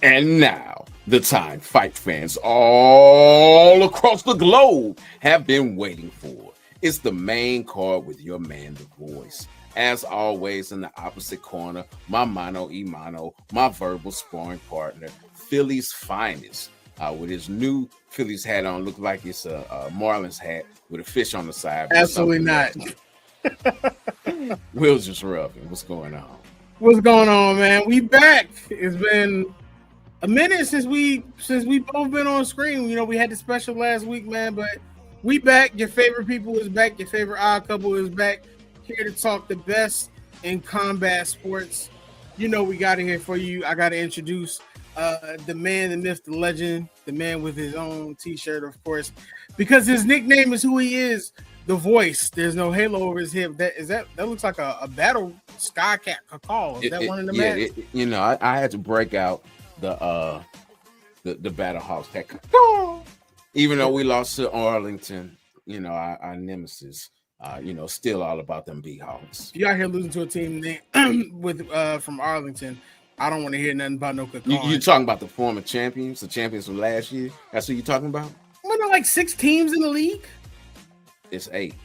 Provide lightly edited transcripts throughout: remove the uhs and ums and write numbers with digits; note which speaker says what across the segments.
Speaker 1: And now, the time fight fans all across the globe have been waiting for. It's the main card with your man, The Voice. As always, in the opposite corner, my mano y mano, my verbal sparring partner, Philly's finest. With his new Phillies hat on, look like it's a Marlins hat with a fish on the side.
Speaker 2: Absolutely not.
Speaker 1: Will's just rubbing. What's going on?
Speaker 2: What's going on, man? We back. It's been a minute since we both been on screen. You know, we had the special last week, man, but we back. Your favorite people is back. Your favorite odd couple is back. Here to talk the best in combat sports. You know, we got it here for you. I got to introduce the man, the myth, the legend, the man with his own T-shirt, of course, because his nickname is who he is. The Voice. There's no halo over his hip. That looks like a battle Skycat call. Is that one of the matches?
Speaker 1: You know, I had to break out the Battle Hawks hat. Even though we lost to Arlington, you know, our nemesis. You know, still all about them B-Hawks.
Speaker 2: You out here losing to a team with from Arlington. I don't want to hear nothing about no
Speaker 1: You're talking about the former champions, the champions from last year. That's what you're talking about.
Speaker 2: Wasn't there like 6 teams in the league?
Speaker 1: It's 8.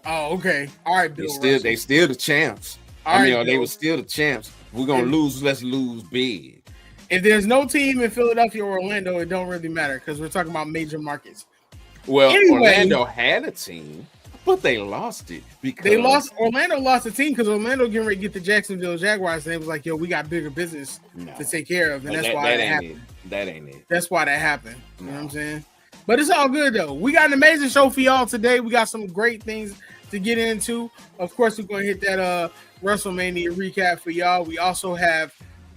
Speaker 2: Oh, okay. All right, Bill.
Speaker 1: They still the champs. They were still the champs. We're gonna lose. Let's lose big.
Speaker 2: If there's no team in Philadelphia or Orlando, it don't really matter because we're talking about major markets.
Speaker 1: Well, anyway, Orlando had a team, but they lost it because
Speaker 2: Orlando lost the team because Orlando getting ready to get the Jacksonville Jaguars, and it was like, yo, we got bigger business to take care of, and that's why that happened.
Speaker 1: That ain't it.
Speaker 2: That's why that happened. You know what I'm saying? But it's all good though. We got an amazing show for y'all today. We got some great things to get into. Of course, we're going to hit that WrestleMania recap for y'all. We also have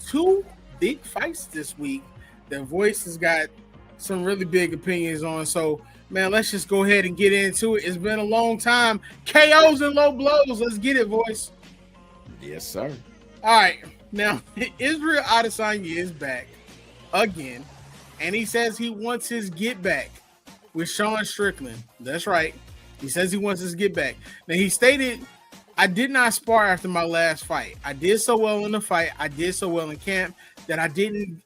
Speaker 2: 2 big fights this week. The Voice has got some really big opinions on. So, man, let's just go ahead and get into it. It's been a long time. KOs and low blows. Let's get it, Voice.
Speaker 1: Yes, sir.
Speaker 2: All right. Now, Israel Adesanya is back again, and he says he wants his get back with Sean Strickland. That's right. He says he wants his get back. Now, he stated, I did not spar after my last fight. I did so well in the fight. I did so well in camp that I didn't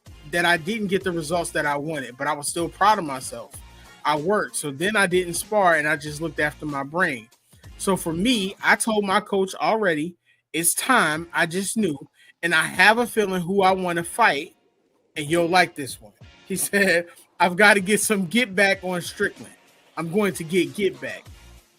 Speaker 2: get the results that I wanted, but I was still proud of myself. I worked. So then I didn't spar and I just looked after my brain. So for me, I told my coach already, it's time. I just knew. And I have a feeling who I want to fight. And you'll like this one. He said, I've got to get some get back on Strickland. I'm going to get back.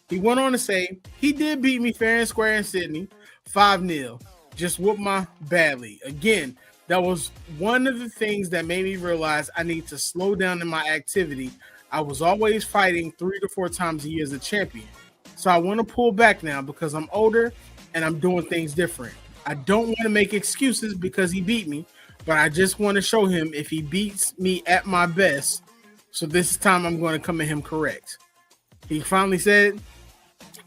Speaker 2: He went on to say, he did beat me fair and square in Sydney, 5-0. Just whooped my badly. Again, that was one of the things that made me realize I need to slow down in my activity. I was always fighting 3 to 4 times a year as a champion. So I want to pull back now because I'm older and I'm doing things different. I don't want to make excuses because he beat me, but I just want to show him if he beats me at my best. So this time I'm going to come at him correct. He finally said,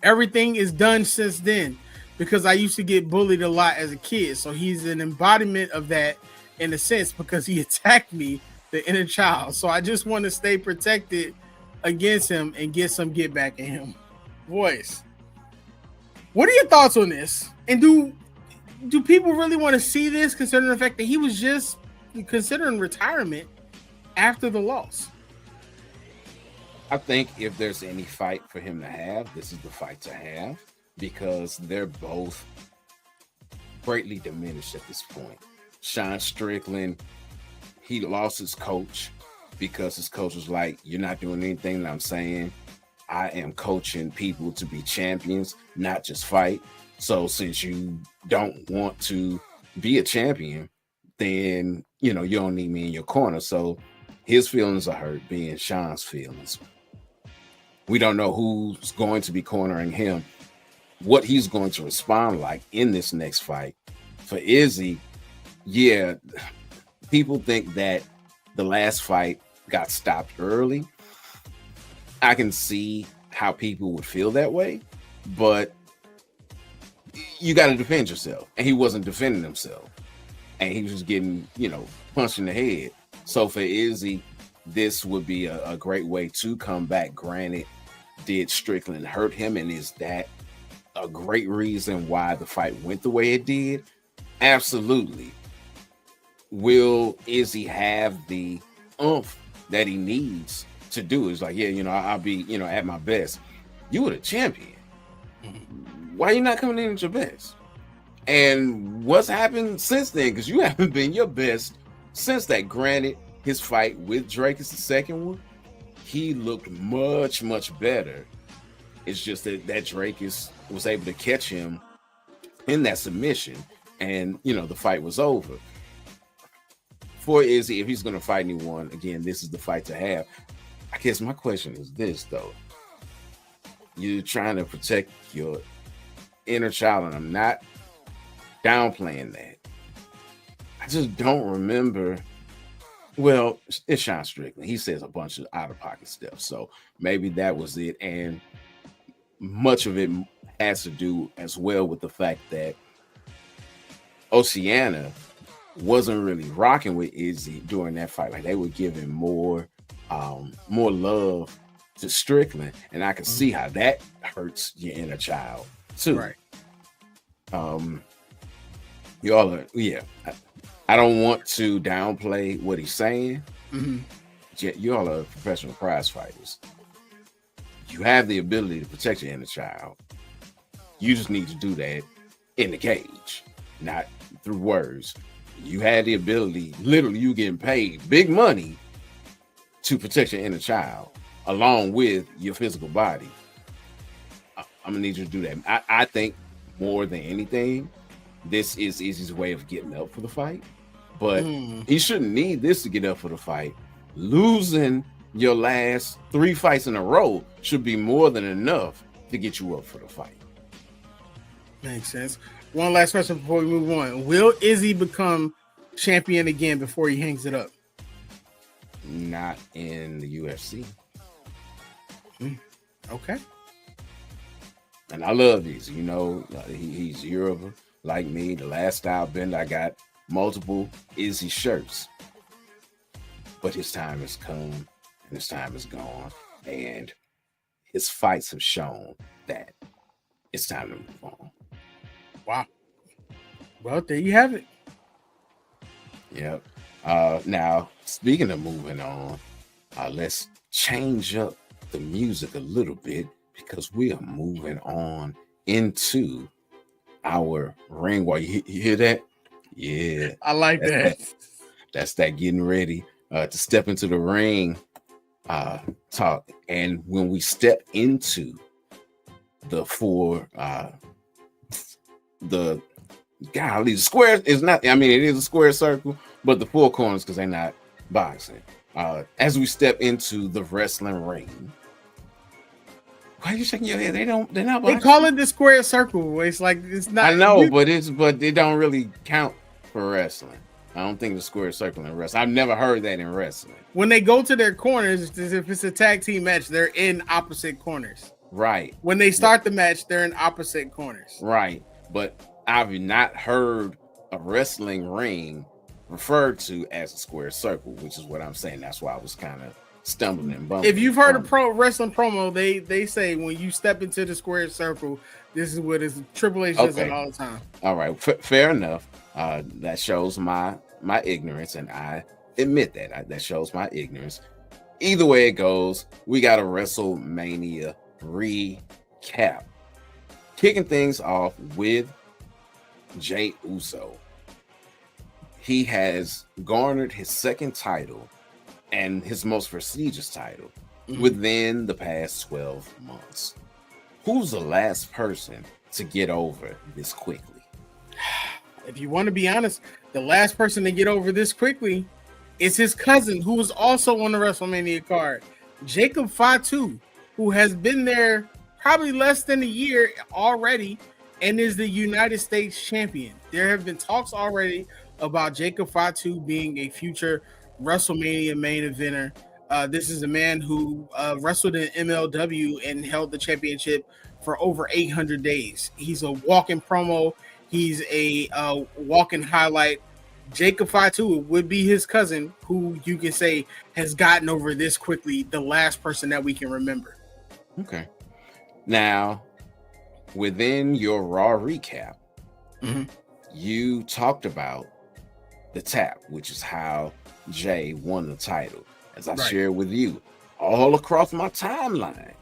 Speaker 2: everything is done since then because I used to get bullied a lot as a kid. So he's an embodiment of that in a sense because he attacked me, the inner child. So I just want to stay protected against him and get some get back at him. Voice. What are your thoughts on this? And do people really want to see this considering the fact that he was just considering retirement after the loss?
Speaker 1: I think if there's any fight for him to have, this is the fight to have because they're both greatly diminished at this point. Sean Strickland, he lost his coach because his coach was like, you're not doing anything that I'm saying. I am coaching people to be champions, not just fight. So since you don't want to be a champion, then, you know, you don't need me in your corner. So his feelings are hurt being Sean's feelings. We don't know who's going to be cornering him, what he's going to respond like in this next fight. For Izzy, yeah, people think that the last fight got stopped early. I can see how people would feel that way, but you got to defend yourself. And he wasn't defending himself. And he was getting, punched in the head. So for Izzy, this would be a great way to come back. Granted, did Strickland hurt him? And is that a great reason why the fight went the way it did? Absolutely. will Izzy have the oomph that he needs to do? It's like, yeah, I'll be, at my best. You were the champion. Why are you not coming in at your best? And what's happened since then? Because you haven't been your best since that. Granted, his fight with Drake is the second one. He looked much, much better. It's just that Drake was able to catch him in that submission, and the fight was over. For Izzy, if he's going to fight anyone, again, this is the fight to have. I guess my question is this, though. You're trying to protect your inner child, and I'm not downplaying that. I just don't remember. Well, it's Sean Strickland. He says a bunch of out-of-pocket stuff, so maybe that was it. And much of it has to do as well with the fact that Oceana wasn't really rocking with Izzy during that fight. Like, they were giving more love to Strickland, and I can see how that hurts your inner child too.
Speaker 2: Right.
Speaker 1: Y'all are, yeah. I don't want to downplay what he's saying. Y'all are professional prize fighters. You have the ability to protect your inner child. You just need to do that in the cage, not through words. You had the ability, literally, you getting paid big money to protect your inner child along with your physical body. I'm gonna need you to do that. I think more than anything, this is Izzy's way of getting up for the fight. But he shouldn't need this to get up for the fight. Losing your last 3 fights in a row should be more than enough to get you up for the fight.
Speaker 2: Makes sense. One last question before we move on. Will Izzy become champion again before he hangs it up?
Speaker 1: Not in the UFC.
Speaker 2: Okay.
Speaker 1: And I love Izzy. He's Yoruba like me. The last style bend, I got multiple Izzy shirts. But his time has come and his time is gone. And his fights have shown that it's time to move on.
Speaker 2: Wow. Well, there you have it.
Speaker 1: Yep. Now, speaking of moving on, let's change up the music a little bit because we are moving on into our ring walk. You hear that? Yeah.
Speaker 2: I like that.
Speaker 1: That's that getting ready to step into the ring talk. And when we step into the square is not, it is a square circle, but the 4 corners because they're not boxing. As we step into the wrestling ring. Why are you shaking your head? They're not boxing.
Speaker 2: They call it the square circle. It's like it's not.
Speaker 1: I know, but it don't really count for wrestling. I don't think the square circle in wrestling. I've never heard that in wrestling. When
Speaker 2: they go to their corners, if it's a tag team match, they're in opposite corners.
Speaker 1: Right.
Speaker 2: When they start the match, they're in opposite corners.
Speaker 1: Right. But I've not heard a wrestling ring referred to as a square circle, which is what I'm saying. That's why I was kind of stumbling and bumbling.
Speaker 2: If you've heard a pro wrestling promo, they say when you step into the square circle, this is what is Triple H does it all the time.
Speaker 1: All right, fair enough. That shows my ignorance, and I admit that shows my ignorance. Either way it goes, we got a WrestleMania recap, kicking things off with Jey Uso. He has garnered his second title and his most prestigious title within the past 12 months. Who's the last person to get over this quickly?
Speaker 2: If you want to be honest, the last person to get over this quickly is his cousin, who was also on the WrestleMania card, Jacob Fatu, who has been there probably less than a year already and is the United States champion. There have been talks already about Jacob Fatu being a future WrestleMania main eventer. This is a man who wrestled in MLW and held the championship for over 800 days. He's a walking promo. He's a walking highlight. Jacob Fatu would be his cousin, who you can say has gotten over this quickly, the last person that we can remember.
Speaker 1: Okay. Now, within your Raw recap, you talked about the tap, which is how Jay won the title. As I
Speaker 2: Right.
Speaker 1: shared with you, all across my timeline,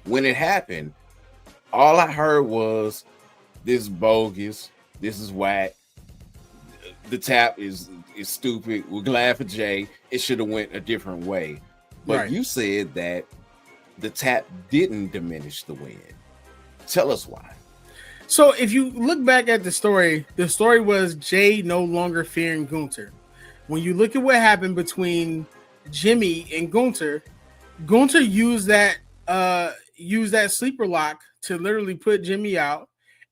Speaker 1: when it happened, all I heard was, "This is bogus. This is whack. The tap is stupid. We're glad for Jay. It should have went a different way." But
Speaker 2: Right.
Speaker 1: you said that the tap didn't diminish the win. Tell us why.
Speaker 2: So if you look back at the story was Jay no longer fearing Gunther. When you look at what happened between Jimmy and Gunther used that sleeper lock to literally put Jimmy out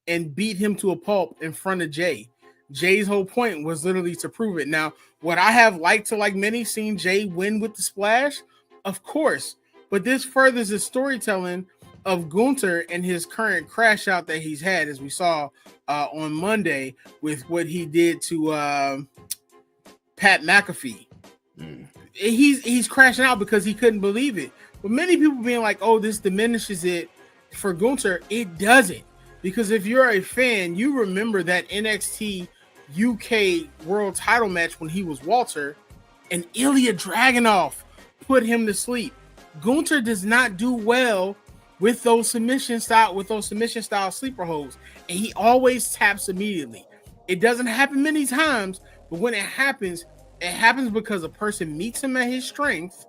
Speaker 2: and beat him to a pulp in front of Jay. Jay's whole point was literally to prove it. Now, would I have liked to, like many, seen Jay win with the splash? Of course. But this furthers the storytelling of Gunther and his current crash out that he's had, as we saw on Monday with what he did to Pat McAfee. He's crashing out because he couldn't believe it. But many people being like, "Oh, this diminishes it for Gunther." It doesn't, because if you're a fan, you remember that NXT UK World Title match when he was Walter, and Ilya Dragunov put him to sleep. Gunther does not do well with those submission style sleeper holds, and he always taps immediately. It doesn't happen many times, but when it happens because a person meets him at his strength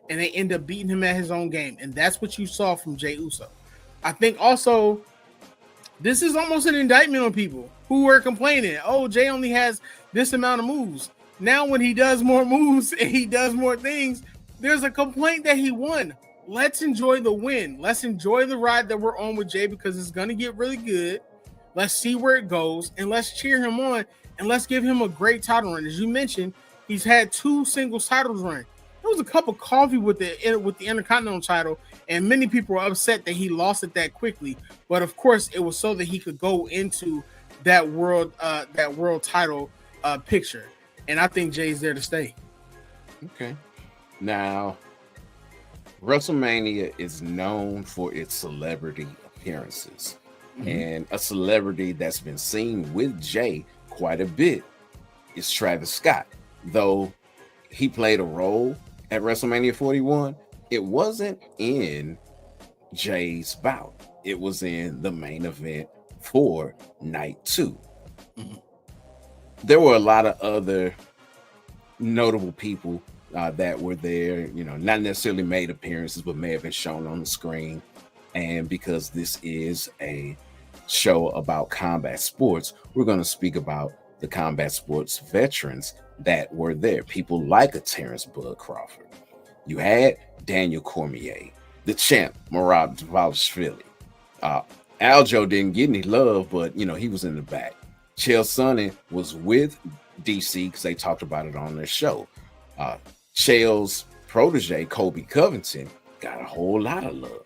Speaker 2: and they end up beating him at his own game. And that's what you saw from Jey Uso. I think also this is almost an indictment on people who were complaining, "Oh, Jay only has this amount of moves." Now when he does more moves and he does more things, there's a complaint that he won. Let's enjoy the win. Let's enjoy the ride that we're on with Jay, because it's going to get really good. Let's see where it goes, and let's cheer him on, and let's give him a great title run. As you mentioned, he's had 2 singles titles run. There was a cup of coffee with the Intercontinental title, and many people were upset that he lost it that quickly. But of course, it was so that he could go into that world title picture. And I think Jay's there to stay.
Speaker 1: Okay. Now, WrestleMania is known for its celebrity appearances. And a celebrity that's been seen with Jay quite a bit is Travis Scott. Though he played a role at WrestleMania 41, it wasn't in Jay's bout. It was in the main event for night 2. There were a lot of other notable people that were there, not necessarily made appearances, but may have been shown on the screen. And because this is a show about combat sports, we're going to speak about the combat sports veterans that were there. People like a Terrence Bud Crawford. You had Daniel Cormier, the champ, Murad Dvalishvili. Aljo didn't get any love, but he was in the back. Chael Sonnen was with DC because they talked about it on their show. Chael's protege, Kobe Covington, got a whole lot of love.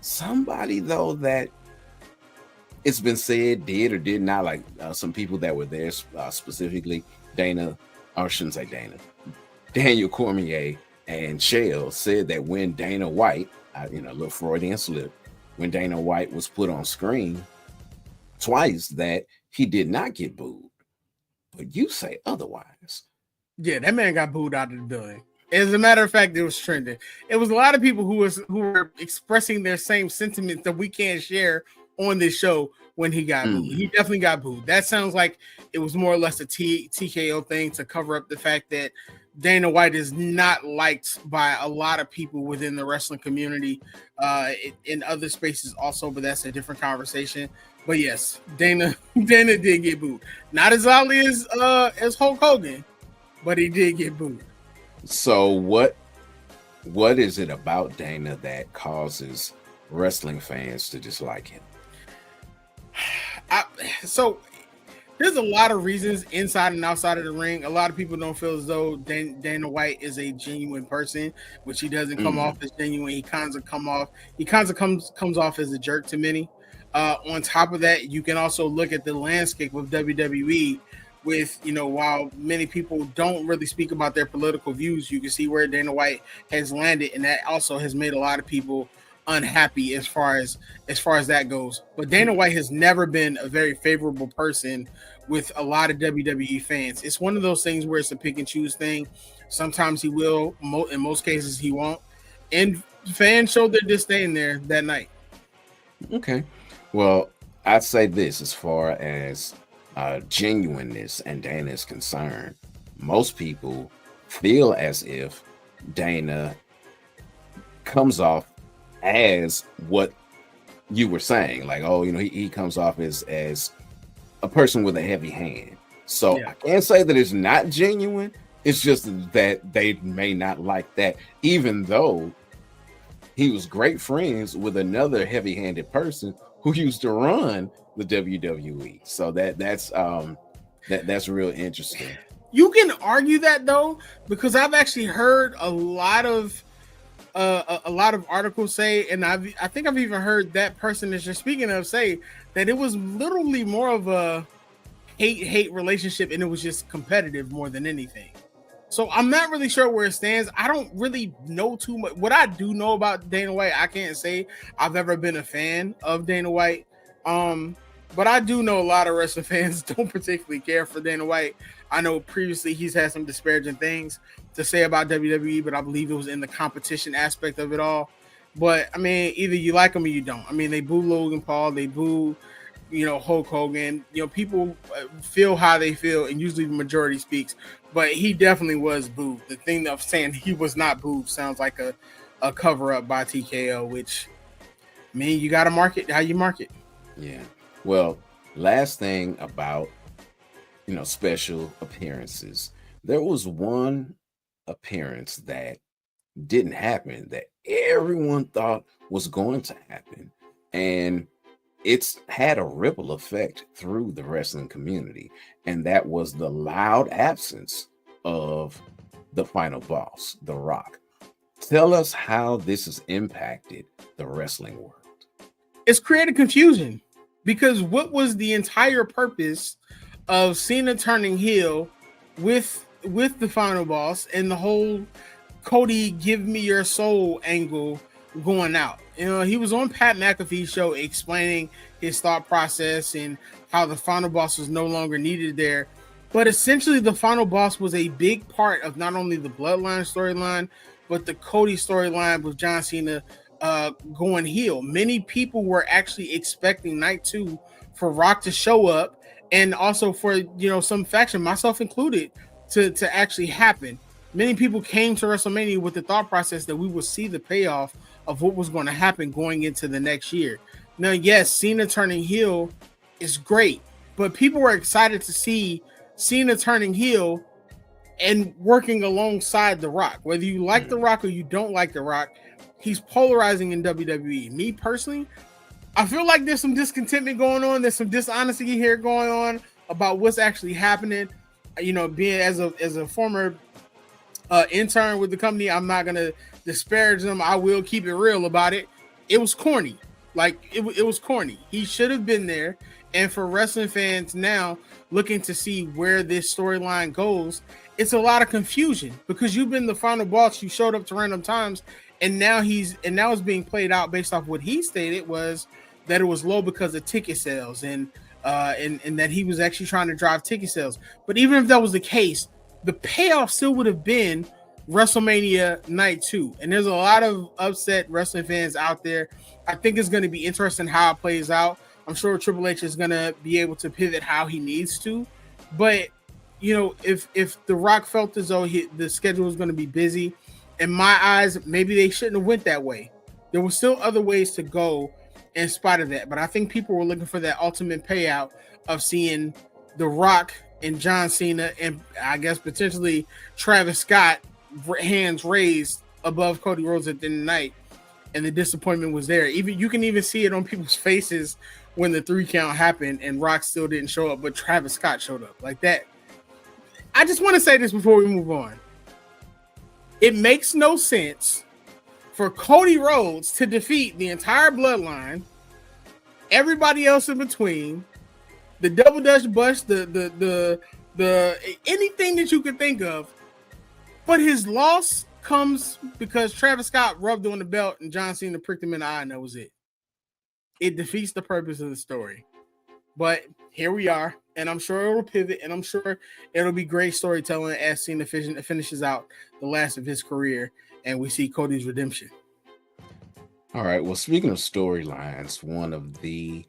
Speaker 1: Somebody, though, that it's been said did or did not, like some people that were there, specifically Daniel Cormier and Chael, said that when Dana White, a little Freudian slip, when Dana White was put on screen twice, that he did not get booed. But you say otherwise.
Speaker 2: Yeah, that man got booed out of the building. As a matter of fact, it was trending. It was a lot of people who were expressing their same sentiments that we can't share on this show when he got booed. He definitely got booed. That sounds like it was more or less a TKO thing to cover up the fact that Dana White is not liked by a lot of people within the wrestling community, in other spaces also, but that's a different conversation. But yes, Dana did get booed. Not as loudly as Hulk Hogan, but he did get booed.
Speaker 1: So what is it about Dana that causes wrestling fans to dislike him?
Speaker 2: So there's a lot of reasons inside and outside of the ring. A lot of people don't feel as though Dana White is a genuine person, which he doesn't come off as genuine. He kind of comes off as a jerk to many. On top of that, you can also look at the landscape of WWE with, while many people don't really speak about their political views, you can see where Dana White has landed, and that also has made a lot of people unhappy as far as that goes. But Dana White has never been a very favorable person with a lot of WWE fans. It's one of those things where it's a pick and choose thing. Sometimes he will, in most cases he won't. And fans showed their disdain there that night.
Speaker 1: Okay. Well, I'd say this as far as genuineness and Dana is concerned. Most people feel as if Dana comes off as what you were saying, like, oh, he comes off as a person with a heavy hand. So I can't say that it's not genuine. It's just that they may not like that, even though he was great friends with another heavy-handed person who used to run the WWE. So that's real interesting.
Speaker 2: You can argue that though, because I've actually heard a lot of articles say, and I think I've even heard that person that you're speaking of say that it was literally more of a hate relationship, and it was just competitive more than anything. So I'm not really sure where it stands. I don't really know too much. What I do know about Dana White, I can't say I've ever been a fan of Dana White. But I do know a lot of wrestling fans don't particularly care for Dana White. I know previously he's had some disparaging things to say about WWE, but I believe it was in the competition aspect of it all. But I mean, either you like him or you don't. I mean, they boo Logan Paul, they boo, Hulk Hogan. People feel how they feel, and usually the majority speaks. But he definitely was booed. The thing of saying he was not booed sounds like a cover up by TKO, which, I mean, you got to market how you market.
Speaker 1: Yeah. Well, last thing about special appearances, there was one appearance that didn't happen that everyone thought was going to happen, and it's had a ripple effect through the wrestling community, and that was the loud absence of the final boss, The Rock. Tell us how this has impacted the wrestling world.
Speaker 2: It's created confusion, because what was the entire purpose of Cena turning heel with the final boss and the whole Cody give me your soul angle going out? He was on Pat McAfee's show explaining his thought process and how the final boss was no longer needed there. But essentially the final boss was a big part of not only the Bloodline storyline, but the Cody storyline with John Cena going heel. Many people were actually expecting night 2 for Rock to show up, and also for some faction, myself included, to actually happen. Many people came to WrestleMania with the thought process that we would see the payoff of what was going to happen going into the next year. Now, yes, Cena turning heel is great, but people were excited to see Cena turning heel and working alongside The Rock. Whether you like The Rock or you don't like The Rock, he's polarizing in WWE. Me personally, I feel like there's some discontentment going on. There's some dishonesty here going on about what's actually happening. Being as a former intern with the company, I'm not gonna disparage them. I will keep it real about it. It was corny. Like it was corny. He should have been there. And for wrestling fans now looking to see where this storyline goes, it's a lot of confusion, because you've been the final boss. You showed up to random times, and now it's being played out based off what he stated was that it was low because of ticket sales, and that he was actually trying to drive ticket sales. But even if that was the case, the payoff still would have been WrestleMania Night 2. And there's a lot of upset wrestling fans out there. I think it's going to be interesting how it plays out. I'm sure Triple H is going to be able to pivot how he needs to. But, if The Rock felt as though the schedule was going to be busy, in my eyes, maybe they shouldn't have went that way. There were still other ways to go in spite of that. But I think people were looking for that ultimate payout of seeing The Rock and John Cena, and I guess potentially Travis Scott, hands raised above Cody Rhodes at the end of the night. And the disappointment was there. You can even see it on people's faces when the 3 count happened and Rock still didn't show up, but Travis Scott showed up like that. I just want to say this before we move on. It makes no sense for Cody Rhodes to defeat the entire Bloodline, everybody else in between, the Double Dutch Bush, the anything that you could think of, but his loss comes because Travis Scott rubbed on the belt and John Cena pricked him in the eye, and that was it. It defeats the purpose of the story. But here we are, and I'm sure it'll pivot, and I'm sure it'll be great storytelling as Cena finishes out the last of his career, and we see Cody's redemption.
Speaker 1: All right. Well, speaking of storylines, one of the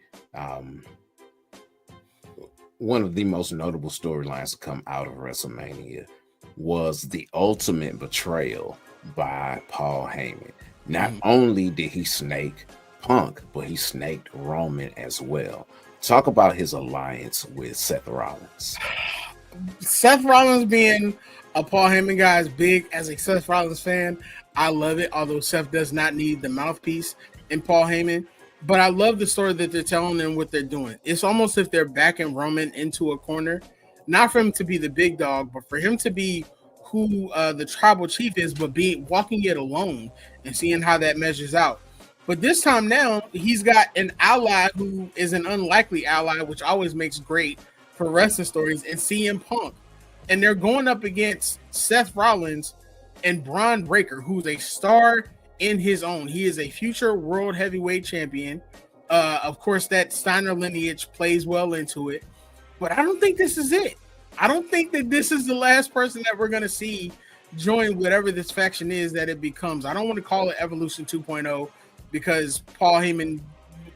Speaker 1: most notable storylines to come out of WrestleMania was the ultimate betrayal by Paul Heyman. Not only did he snake Punk, but he snaked Roman as well. Talk about his alliance with Seth Rollins.
Speaker 2: Seth Rollins being a Paul Heyman guy is big. As a Seth Rollins fan, I love it, although Seth does not need the mouthpiece in Paul Heyman. But I love the story that they're telling and what they're doing. It's almost if they're backing Roman into a corner, not for him to be the big dog, but for him to be who the tribal chief is, but walking it alone and seeing how that measures out. But this time now, he's got an ally who is an unlikely ally, which always makes great for wrestling stories, and CM Punk. And they're going up against Seth Rollins and Braun Breaker, who's a star in his own. He is a future world heavyweight champion. Of course, that Steiner lineage plays well into it. But I don't think this is it. I don't think that this is the last person that we're going to see join whatever this faction is that it becomes. I don't want to call it Evolution 2.0 because Paul Heyman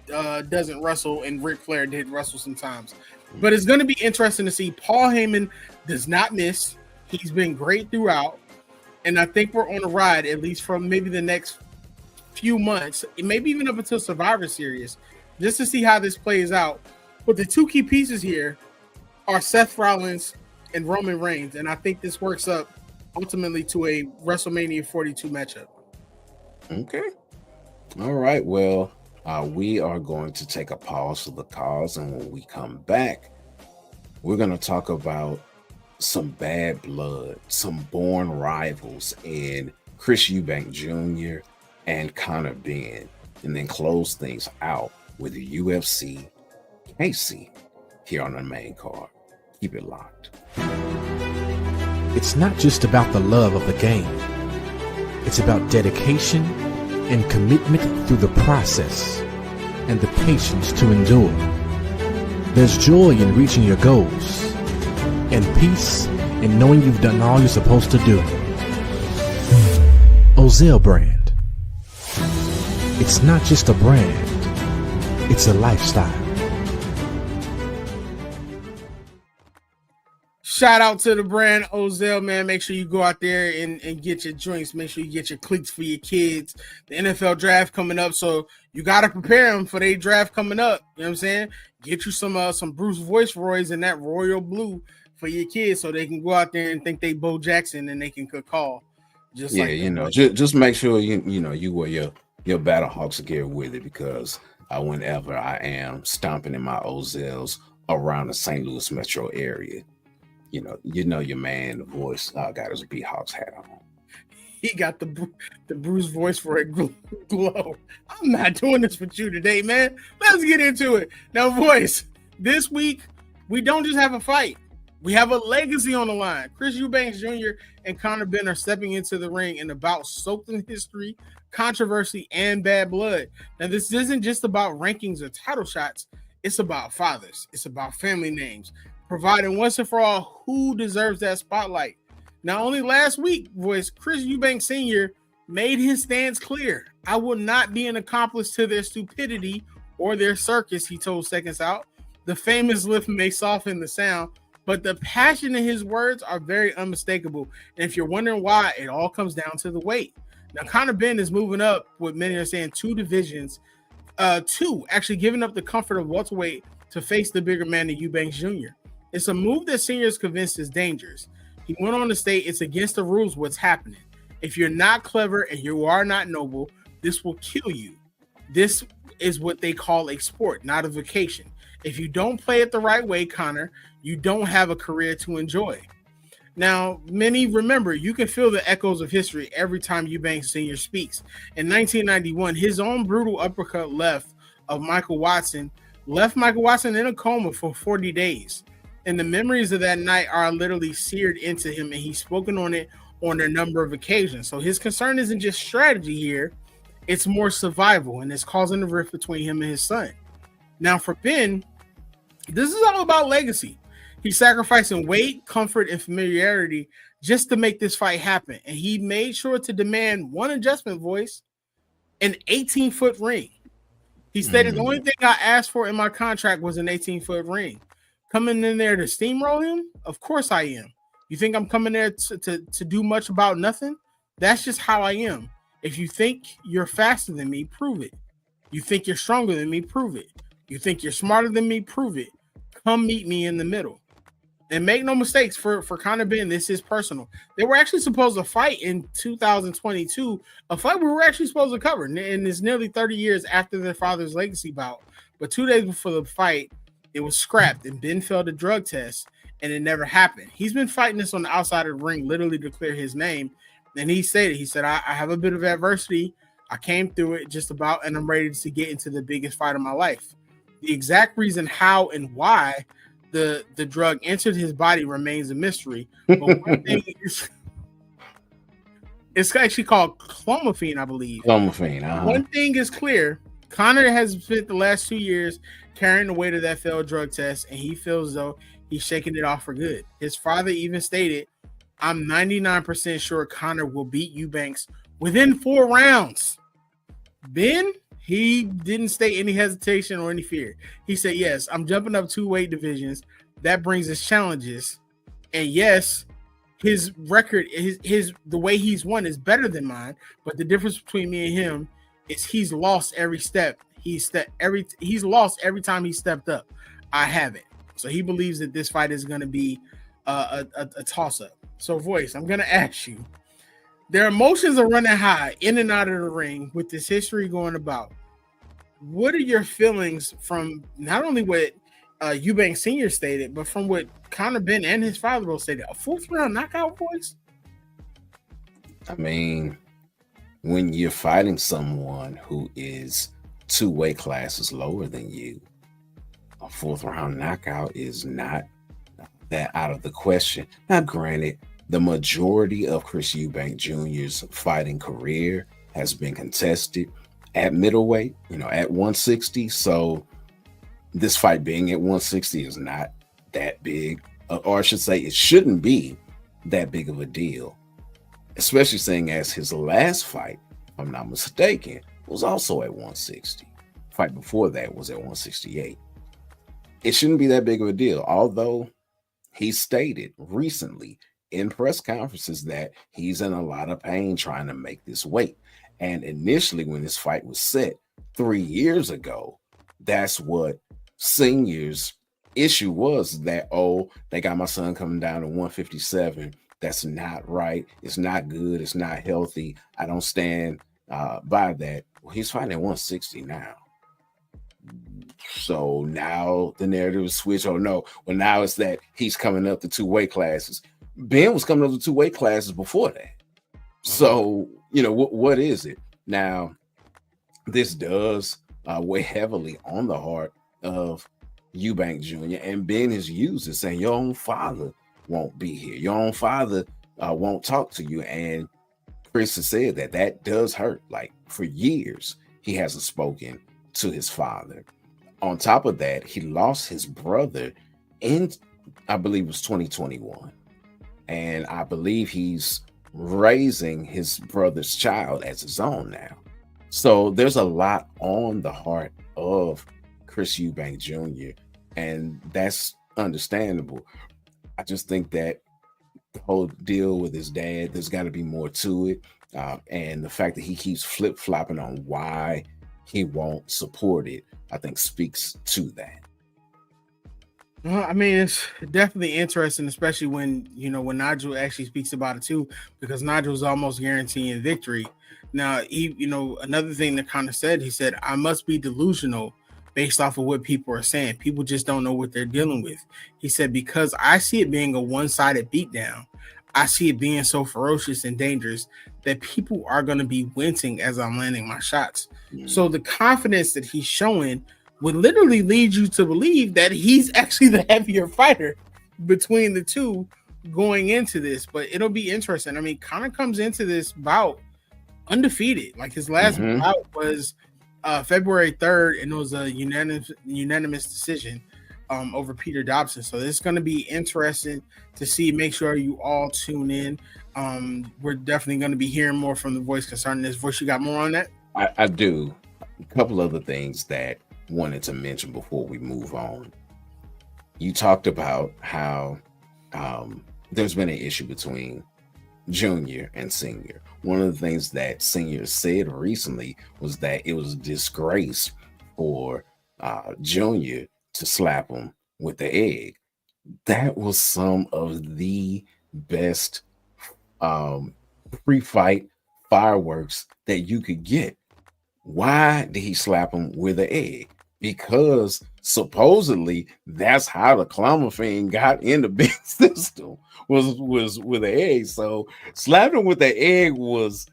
Speaker 2: doesn't wrestle and Ric Flair did wrestle sometimes. But it's going to be interesting to see. Paul Heyman does not miss. He's been great throughout. And I think we're on a ride, at least from maybe the next few months, maybe even up until Survivor Series, just to see how this plays out. But the two key pieces here are Seth Rollins and Roman Reigns. And I think this works up ultimately to a WrestleMania 42 matchup.
Speaker 1: Okay. All right. Well, we are going to take a pause for the cause. And when we come back, we're going to talk about some bad blood, some born rivals in Chris Eubank Jr. and Conor Benn, and then close things out with the UFC KC here on the main card. Keep it locked.
Speaker 3: It's not just about the love of the game. It's about dedication and commitment through the process and the patience to endure. There's joy in reaching your goals and peace in knowing you've done all you're supposed to do. Ozell brand. It's not just a brand, it's a lifestyle.
Speaker 2: Shout out to the brand Ozell, man. Make sure you go out there and get your drinks. Make sure you get your cleats for your kids. The NFL draft coming up, so you got to prepare them for their draft coming up. You know what I'm saying? Get you some Bruce Voice-Roys and that royal blue for your kids so they can go out there and think they Bo Jackson and they can call.
Speaker 1: Just just make sure you wear your Battlehawks gear with it, because whenever I am stomping in my Ozells around the St. Louis metro area, your man, the voice, got his Beathawks hat on.
Speaker 2: He got the Bruce Voice-Roy glow. I'm not doing this with you today, man. Let's get into it. Now, Voice, this week, we don't just have a fight. We have a legacy on the line. Chris Eubank Jr. and Conor Benn are stepping into the ring in a bout soaked in history, controversy, and bad blood. Now, this isn't just about rankings or title shots. It's about fathers. It's about family names, providing once and for all who deserves that spotlight. Now, only last week, Voice, Chris Eubank Sr. made his stance clear. I will not be an accomplice to their stupidity or their circus, he told Seconds Out. The famous lift may soften the sound, but the passion in his words are very unmistakable. And if you're wondering why, it all comes down to the weight. Now, Conor Benn is moving up, what many are saying, 2 divisions, actually giving up the comfort of welterweight to face the bigger man than Eubank Jr. It's a move that Senior is convinced is dangerous. He went on to state it's against the rules what's happening. If you're not clever and you are not noble, this will kill you. This is what they call a sport, not a vacation. If you don't play it the right way, Conor, you don't have a career to enjoy. Now, many remember, you can feel the echoes of history every time Eubank Sr. speaks. In 1991, his own brutal uppercut left Michael Watson in a coma for 40 days. And the memories of that night are literally seared into him, and he's spoken on it on a number of occasions. So his concern isn't just strategy here, it's more survival, and it's causing a rift between him and his son. Now, for Benn, This is all about legacy. He's sacrificing weight, comfort, and familiarity just to make this fight happen. And he made sure to demand one adjustment, voice, an 18-foot ring. He stated the only thing I asked for in my contract was an 18-foot ring. Coming in there to steamroll him? Of course I am. You think I'm coming there to do much about nothing? That's just how I am. If you think you're faster than me, prove it. You think you're stronger than me, prove it. You think you're smarter than me, prove it. Come meet me in the middle. And make no mistakes, for Conor Benn, this is personal. They were actually supposed to fight in 2022, a fight we were actually supposed to cover. And it's nearly 30 years after their father's legacy bout. But 2 days before the fight, it was scrapped and Benn failed a drug test and it never happened. He's been fighting this on the outside of the ring, literally to clear his name. And he said, I have a bit of adversity. I came through it just about, and I'm ready to get into the biggest fight of my life. The exact reason how and why the drug entered his body remains a mystery. But one thing is, it's actually called clomiphene, I believe.
Speaker 1: Clomiphene.
Speaker 2: One thing is clear. Conor has spent the last 2 years carrying the weight of that failed drug test, and he feels as though he's shaking it off for good. His father even stated, I'm 99% sure Conor will beat Eubanks within 4 rounds. Benn, he didn't state any hesitation or any fear. He said, yes, I'm jumping up 2 weight divisions. That brings us challenges. And yes, his record, the way he's won is better than mine. But the difference between me and him is he's lost every step. He's lost every time he stepped up. I haven't. So he believes that this fight is going to be a toss-up. So, voice, I'm going to ask you. Their emotions are running high in and out of the ring with this history going about. What are your feelings from not only what Eubank Sr. stated, but from what Conor Benn and his father both stated? A 4th round knockout, voice?
Speaker 1: I mean, when you're fighting someone who is 2 weight classes lower than you, a 4th round knockout is not that out of the question. Now, granted, the majority of Chris Eubank Jr.'s fighting career has been contested at middleweight, at 160. So this fight being at 160 is not that big, or I should say it shouldn't be that big of a deal, especially seeing as his last fight, if I'm not mistaken, was also at 160. Fight before that was at 168. It shouldn't be that big of a deal, although he stated recently in press conferences that he's in a lot of pain trying to make this weight. And initially, when this fight was set 3 years ago, that's what Senior's issue was, that, they got my son coming down to 157. That's not right. It's not good. It's not healthy. I don't stand by that. Well, he's fighting at 160 now. So now the narrative is switched. Oh, no. Well, now it's that he's coming up to 2 weight classes. Benn was coming up to 2 weight classes before that. So, what is it? Now, this does weigh heavily on the heart of Eubank Jr. And Benn has used it, saying your own father won't be here. Your own father won't talk to you. And Chris has said that does hurt. Like, for years, he hasn't spoken to his father. On top of that, he lost his brother in, I believe it was 2021. And I believe he's raising his brother's child as his own now. So there's a lot on the heart of Chris Eubank Jr. And that's understandable. I just think that the whole deal with his dad, there's got to be more to it. And the fact that he keeps flip-flopping on why he won't support it, I think speaks to that.
Speaker 2: Well, I mean, it's definitely interesting, especially when Nigel actually speaks about it too, because Nigel's almost guaranteeing victory. Now, another thing that Conor said, he said, I must be delusional based off of what people are saying. People just don't know what they're dealing with. He said, because I see it being a one-sided beatdown. I see it being so ferocious and dangerous that people are going to be wincing as I'm landing my shots. Mm-hmm. So the confidence that he's showing would literally lead you to believe that he's actually the heavier fighter between the two going into this. But it'll be interesting. I mean, Conor comes into this bout undefeated. Like, his last bout was February 3rd, and it was a unanimous decision. over Peter Dobson. So this is going to be interesting to see. Make sure you all tune in. We're definitely going to be hearing more from the voice concerning this. Voice, you got more on that?
Speaker 1: I do. A couple other things that wanted to mention before we move on. You talked about how there's been an issue between Junior and Senior. One of the things that Senior said recently was that it was a disgrace for Junior to slap him with the egg. That was some of the best pre-fight fireworks that you could get. Why did he slap him with an egg? Because supposedly that's how the Clomiphene got in the big system was with an egg. So slapping with the egg was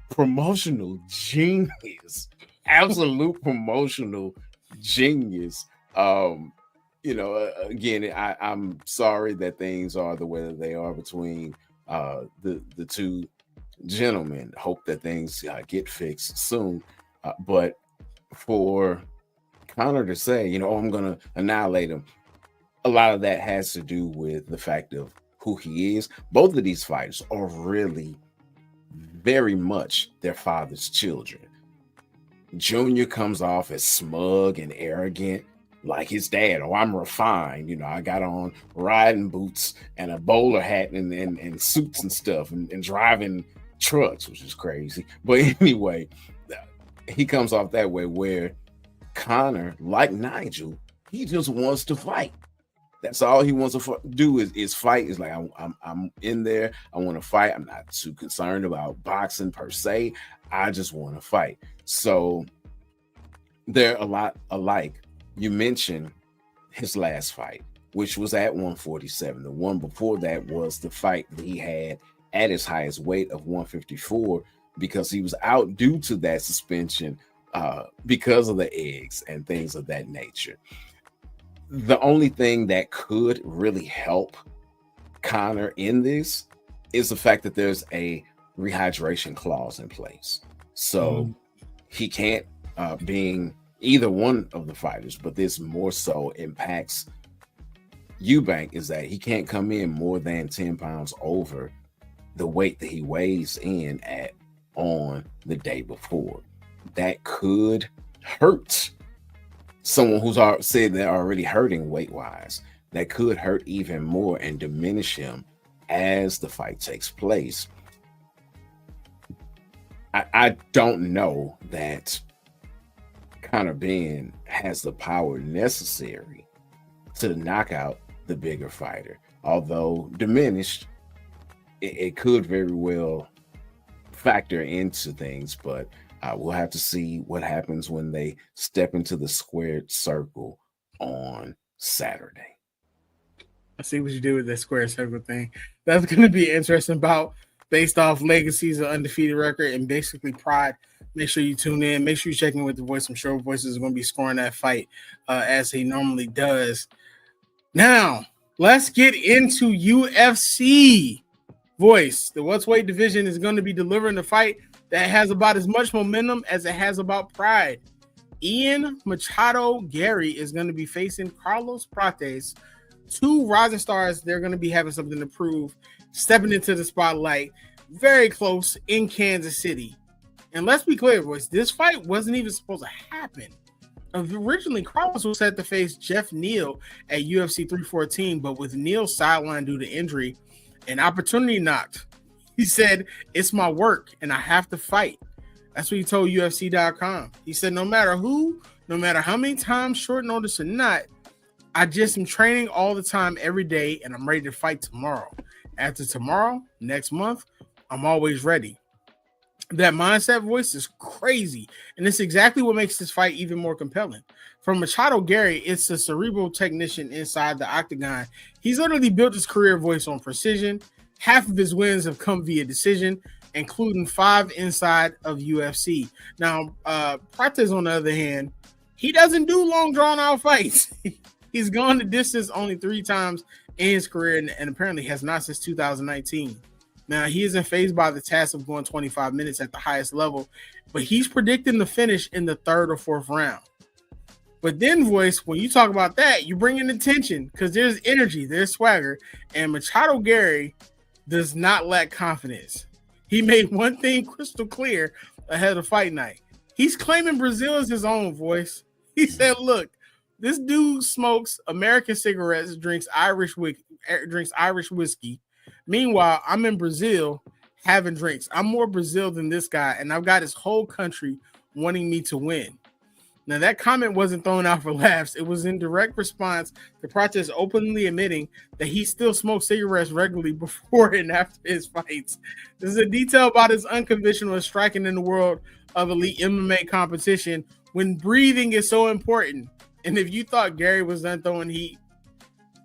Speaker 1: promotional genius, absolute promotional genius. Again, I'm sorry that things are the way that they are between the two gentlemen. Hope that things get fixed soon. But for Conor to say, I'm going to annihilate him, a lot of that has to do with the fact of who he is. Both of these fighters are really very much their father's children. Junior comes off as smug and arrogant, like his dad. Oh, I'm refined. I got on riding boots and a bowler hat and suits and stuff and driving trucks, which is crazy. But anyway, he comes off that way, where Conor, like Nigel, he just wants to fight. That's all he wants to do is fight. Is like, I'm in there. I want to fight. I'm not too concerned about boxing per se. I just want to fight. So they're a lot alike. You mentioned his last fight, which was at 147. The one before that was the fight that he had at his highest weight of 154, because he was out due to that suspension because of the eggs and things of that nature. The only thing that could really help Conor in this is the fact that there's a rehydration clause in place. So he can't, being either one of the fighters, but this more so impacts Eubank, is that he can't come in more than 10 pounds over the weight that he weighs in at on the day before. That could hurt someone who's said they're already hurting weight-wise. That could hurt even more and diminish him as the fight takes place. I don't know that Conor Benn has the power necessary to knock out the bigger fighter. Although diminished, it could very well factor into things, but we'll have to see what happens when they step into the squared circle on Saturday.
Speaker 2: I see what you do with that square circle thing. That's going to be interesting bout based off legacies, of undefeated record, and basically pride. Make sure you tune in. Make sure you check in with the voice. I'm sure Voice is going to be scoring that fight as he normally does. Now, let's get into UFC. Voice, the welterweight division is going to be delivering a fight that has about as much momentum as it has about pride. Ian Machado Gary is going to be facing Carlos Prates, two rising stars. They're going to be having something to prove, stepping into the spotlight, very close in Kansas City. And let's be clear, boys, this fight wasn't even supposed to happen. Originally, Carlos was set to face Jeff Neal at UFC 314, but with Neal sidelined due to injury, an opportunity knocked. He said, "It's my work and I have to fight." That's what he told UFC.com. He said, "No matter who, no matter how many times, short notice or not, I just am training all the time, every day, and I'm ready to fight tomorrow. After tomorrow, next month, I'm always ready." That mindset, Voice, is crazy. And it's exactly what makes this fight even more compelling. From Machado Gary, it's a cerebral technician inside the octagon. He's literally built his career, Voice, on precision. Half of his wins have come via decision, including 5 inside of UFC. Now, Prates, on the other hand, he doesn't do long, drawn-out fights. He's gone the distance only 3 times in his career and apparently has not since 2019. Now, he isn't fazed by the task of going 25 minutes at the highest level, but he's predicting the finish in the 3rd or 4th round. But then, voice, when you talk about that, you bring in attention because there's energy, there's swagger, and Machado Gary does not lack confidence. He made one thing crystal clear ahead of fight night. He's claiming Brazil as his own, voice. He said, look, this dude smokes American cigarettes, drinks Irish whiskey. Meanwhile, I'm in Brazil having drinks. I'm more Brazil than this guy, and I've got his whole country wanting me to win. Now, that comment wasn't thrown out for laughs. It was in direct response to Prates openly admitting that he still smoked cigarettes regularly before and after his fights. This is a detail about his unconventional striking in the world of elite MMA competition when breathing is so important. And if you thought Gary was done throwing heat,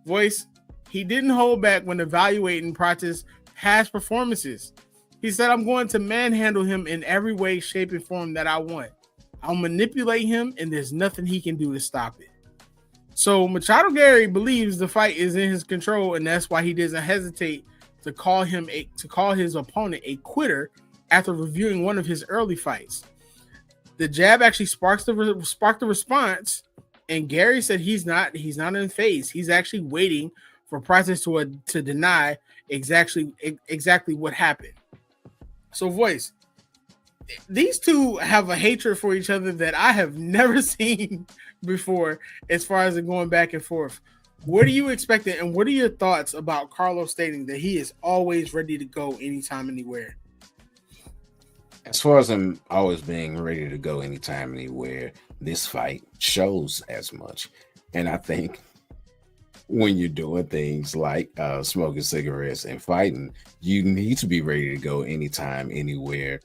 Speaker 2: voice, he didn't hold back when evaluating Prates' past performances. He said, I'm going to manhandle him in every way, shape, and form that I want. I'll manipulate him, and there's nothing he can do to stop it. So Machado Gary believes the fight is in his control, and that's why he doesn't hesitate to call his opponent a quitter after reviewing one of his early fights. The jab actually sparked the response, and Gary said he's not in phase. He's actually waiting for Prates to deny exactly what happened. So, voice, these two have a hatred for each other that I have never seen before as far as it going back and forth. What are you expecting, and what are your thoughts about Carlos stating that he is always ready to go anytime, anywhere?
Speaker 1: As far as him always being ready to go anytime, anywhere, this fight shows as much. And I think when you're doing things like smoking cigarettes and fighting, you need to be ready to go anytime, anywhere,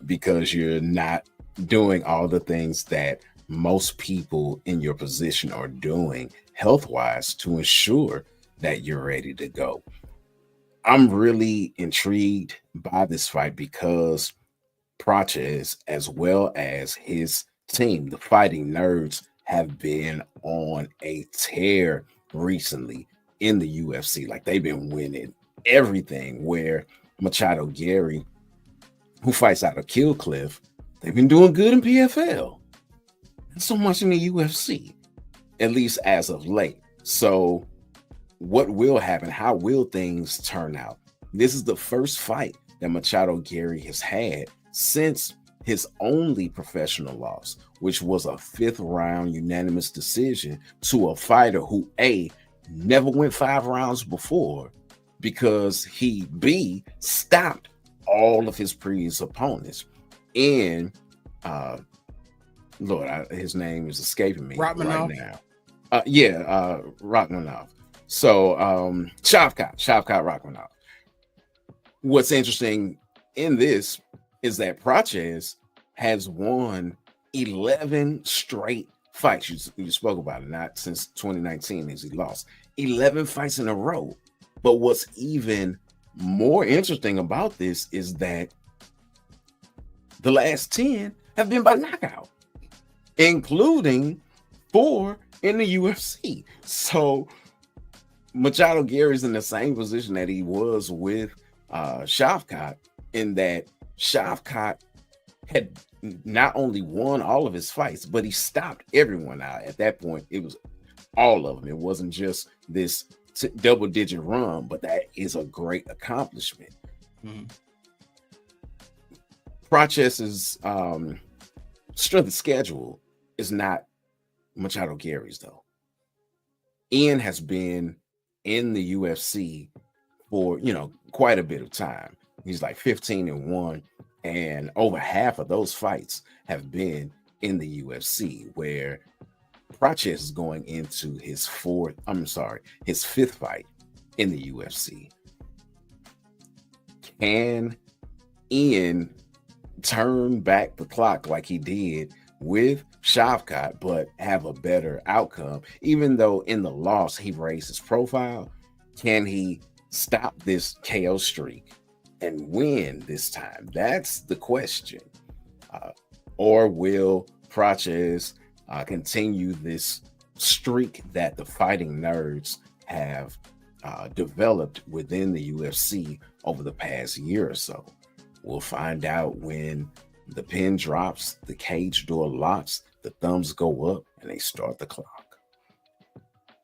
Speaker 1: because you're not doing all the things that most people in your position are doing health-wise to ensure that you're ready to go. I'm really intrigued by this fight because Prates, as well as his team, the Fighting Nerds, have been on a tear recently in the UFC. Like, they've been winning everything, where Machado Gary, who fights out of Kill Cliff, they've been doing good in PFL. Not so much in the UFC, at least as of late. So what will happen? How will things turn out? This is the first fight that Machado Gary has had since his only professional loss, which was a 5th round unanimous decision to a fighter who never went 5 rounds before, because he stopped all of his previous opponents. And his name is escaping me right now. Rachmanov. So Shavkat Rachmanov. What's interesting in this is that Prates has won 11 straight fights. You spoke about it, not since 2019 as he lost 11 fights in a row. But what's even more interesting about this is that the last 10 have been by knockout, including 4 in the UFC. So Machado Gary's in the same position that he was with Shavkat, in that Shavkat had not only won all of his fights, but he stopped everyone out. At that point, it was all of them. It wasn't just this double-digit run, but that is a great accomplishment. Mm-hmm. Prates' strength of schedule is not Machado Gary's, though. Ian has been in the UFC for quite a bit of time. He's like 15-1, and over half of those fights have been in the UFC, where Prates is going into his 5th fight in the UFC. Can Ian turn back the clock like he did with Shavkat, but have a better outcome? Even though in the loss he raised his profile, can he stop this KO streak and win this time? That's the question. Or will Prates continue this streak that the Fighting Nerds have developed within the UFC over the past year or so? We'll find out when the pin drops, the cage door locks, the the thumbs go up and they start the clock.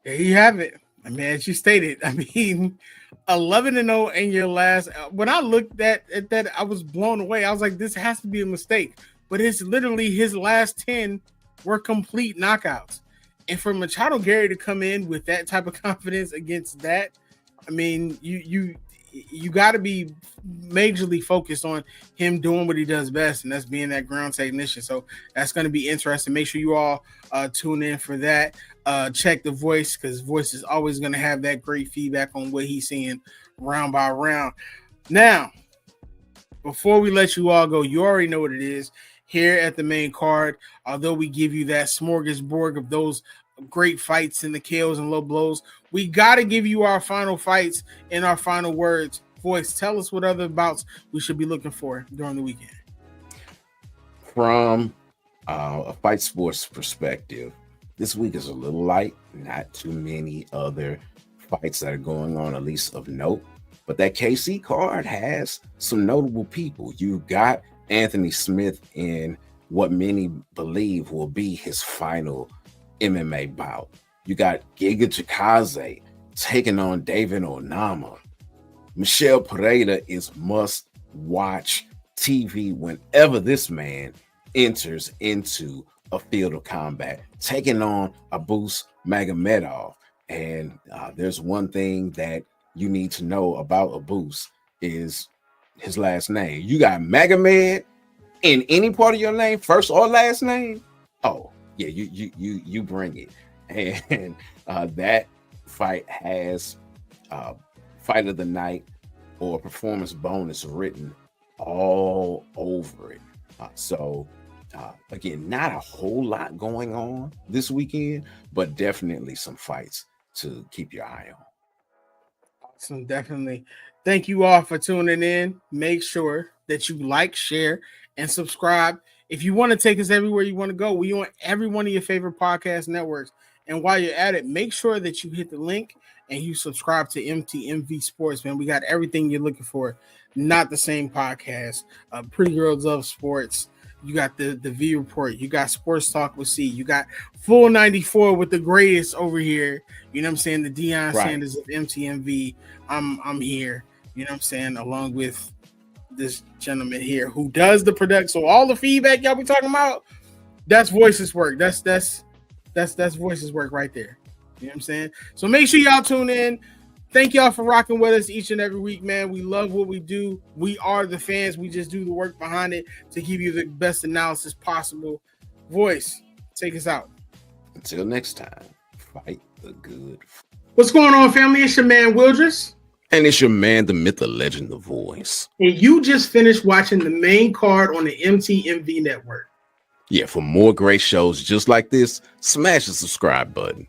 Speaker 2: There you have it. I mean, as you stated, 11-0 in your last. When I looked at that, I was blown away. I was like, this has to be a mistake. But it's literally his last 10 were complete knockouts. And for Machado Gary to come in with that type of confidence against that, I mean, you got to be majorly focused on him doing what he does best, and that's being that ground technician. So that's going to be interesting. Make sure you all tune in for that. Check the voice, because voice is always going to have that great feedback on what he's seeing round by round. Now, before we let you all go, you already know what it is. Here at the main card, although we give you that smorgasbord of those great fights in the KOs and low blows, we got to give you our final fights and our final words. Voice, tell us what other bouts we should be looking for during the weekend.
Speaker 1: From a fight sports perspective, this week is a little light. Not too many other fights that are going on, at least of note. But that KC card has some notable people. You've got Anthony Smith in what many believe will be his final MMA bout. You got Giga Chikadze taking on David Onama. Michelle Pereira is must-watch TV whenever this man enters into a field of combat, taking on Abus Magomedov. And there's one thing that you need to know about Abus is his last name. You got Magomed in any part of your name, first or last name. Oh, yeah, you bring it. And that fight has fight of the night or performance bonus written all over it. So again, not a whole lot going on this weekend, but definitely some fights to keep your eye on.
Speaker 2: Awesome, definitely. Thank you all for tuning in. Make sure that you like, share, and subscribe. If you want to take us everywhere you want to go, we on every one of your favorite podcast networks. And while you're at it, make sure that you hit the link and you subscribe to MTMV Sports, man. We got everything you're looking for. Not the same podcast. Pretty Girls Love Sports. You got the V Report. You got Sports Talk with C. You got Full 94 with the greatest over here. You know what I'm saying? The Deion Sanders of MTMV. I'm here. You know what I'm saying? Along with this gentleman here who does the production. So all the feedback y'all be talking about, that's Voices work. That's Voices work right there. You know what I'm saying? So make sure y'all tune in. Thank y'all for rocking with us each and every week, man. We love what we do. We are the fans. We just do the work behind it to give you the best analysis possible. Voice, take us out.
Speaker 1: Until next time, fight the good.
Speaker 2: What's going on, family? It's your man, Wildress.
Speaker 1: And it's your man, the myth, the legend, the voice.
Speaker 2: And you just finished watching the main card on the MTMV network.
Speaker 1: Yeah, for more great shows just like this, smash the subscribe button.